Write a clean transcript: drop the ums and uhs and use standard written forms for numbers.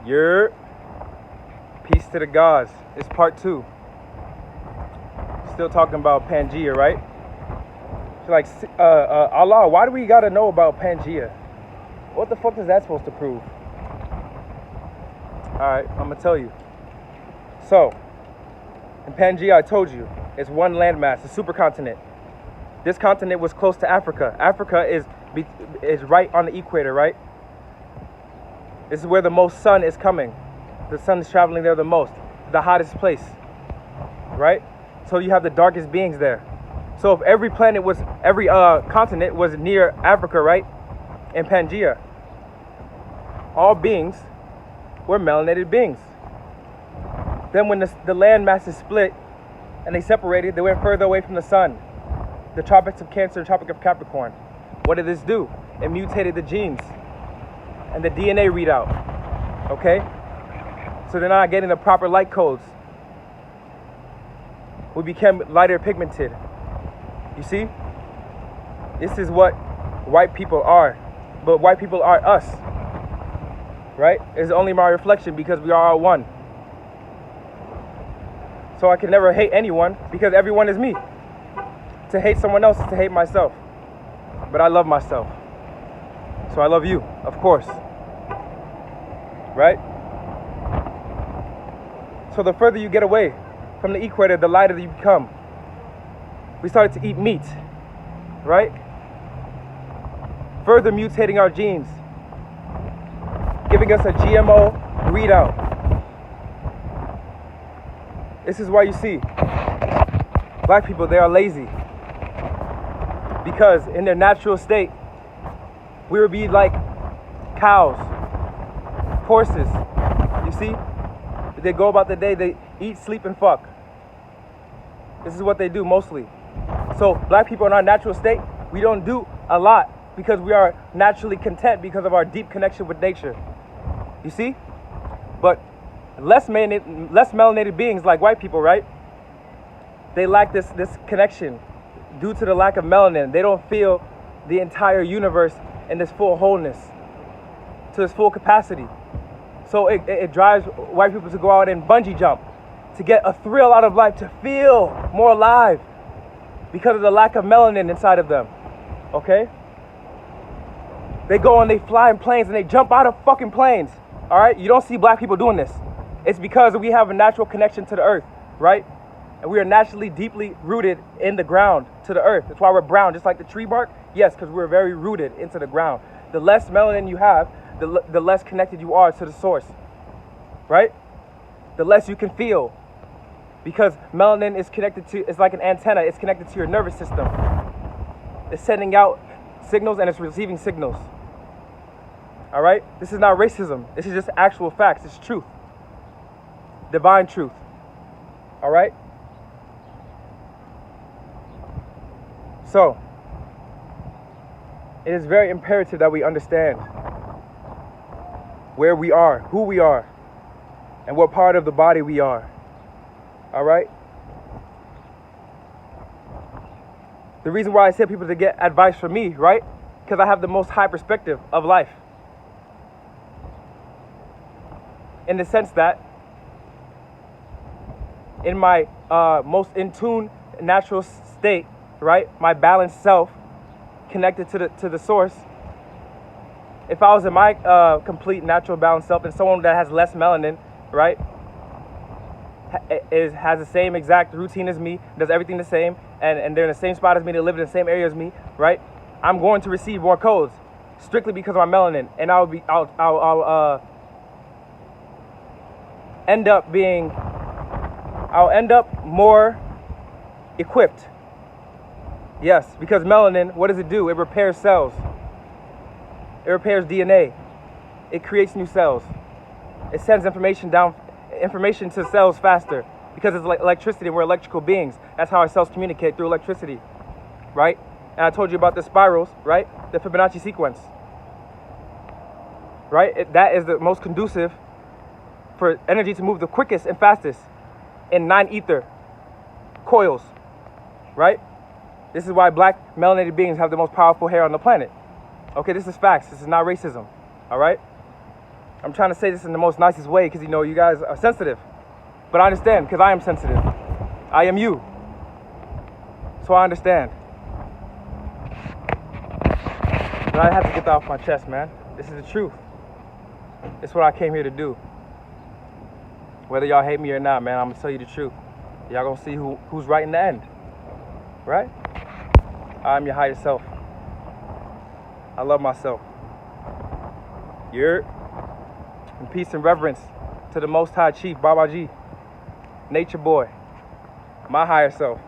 Your peace to the gods. It's part 2. Still talking about Pangea, right? She's like, Allah, why do we gotta know about Pangea? What the fuck is that supposed to prove? Alright, I'm gonna tell you. So, in Pangea, I told you, it's one landmass, a supercontinent. This continent was close to Africa. Africa is right on the equator, right? This is where the most sun is coming. The sun is traveling there the most. The hottest place, right? So you have the darkest beings there. So if every continent was near Africa, right? In Pangea, all beings were melanated beings. Then when the land masses split and they separated, they went further away from the sun. The tropics of Cancer, the Tropic of Capricorn. What did this do? It mutated the genes and the DNA readout. Okay? So they're not getting the proper light codes. We became lighter pigmented. You see? This is what white people are. But white people are us. Right? It's only my reflection because we are all one. So I can never hate anyone because everyone is me. To hate someone else is to hate myself. But I love myself. So I love you, of course. Right? So the further you get away from the equator, the lighter you become. We started to eat meat. Right? Further mutating our genes. Giving us a GMO readout. This is why you see black people, they are lazy. Because in their natural state, we would be like cows, horses. You see? They go about the day, they eat, sleep, and fuck. This is what they do mostly. So black people in our natural state, we don't do a lot because we are naturally content because of our deep connection with nature. You see? But less melanated beings like white people, right? They lack this connection due to the lack of melanin. They don't feel the entire universe in this full wholeness, to its full capacity. So it drives white people to go out and bungee jump, to get a thrill out of life, to feel more alive because of the lack of melanin inside of them. Okay? They go and they fly in planes and they jump out of fucking planes. All right? You don't see black people doing this. It's because we have a natural connection to the earth, right? And we are naturally deeply rooted in the ground to the earth. That's why we're brown, just like the tree bark. Yes, because we're very rooted into the ground. The less melanin you have, the less connected you are to the source, right? The less you can feel. Because melanin is connected to, it's like an antenna. It's connected to your nervous system. It's sending out signals and it's receiving signals. All right? This is not racism. This is just actual facts. It's truth. Divine truth. All right? So, it is very imperative that we understand where we are, who we are, and what part of the body we are. All right? The reason why I say people to get advice from me, right? Because I have the most high perspective of life. In the sense that in my most in tune natural state, right? My balanced self connected to the source. If I was in my complete natural balanced self and someone that has less melanin, right? Has the same exact routine as me, does everything the same, and they're in the same spot as me, they live in the same area as me, right? I'm going to receive more codes strictly because of my melanin, and I'll end up more equipped. Yes, because melanin, what does it do? It repairs cells. It repairs DNA. It creates new cells. It sends information to cells faster because it's like electricity and we're electrical beings. That's how our cells communicate, through electricity, right? And I told you about the spirals, right? The Fibonacci sequence, right? That is the most conducive for energy to move the quickest and fastest in 9 ether coils, right? This is why black melanated beings have the most powerful hair on the planet. Okay, this is facts. This is not racism. All right? I'm trying to say this in the most nicest way because, you know, you guys are sensitive. But I understand because I am sensitive. I am you. So I understand. But I have to get that off my chest, man. This is the truth. It's what I came here to do. Whether y'all hate me or not, man, I'm gonna tell you the truth. Y'all gonna see who's right in the end. Right? I'm your higher self. I love myself. And peace and reverence to the Most High Chief, Baba G. Nature boy. My higher self.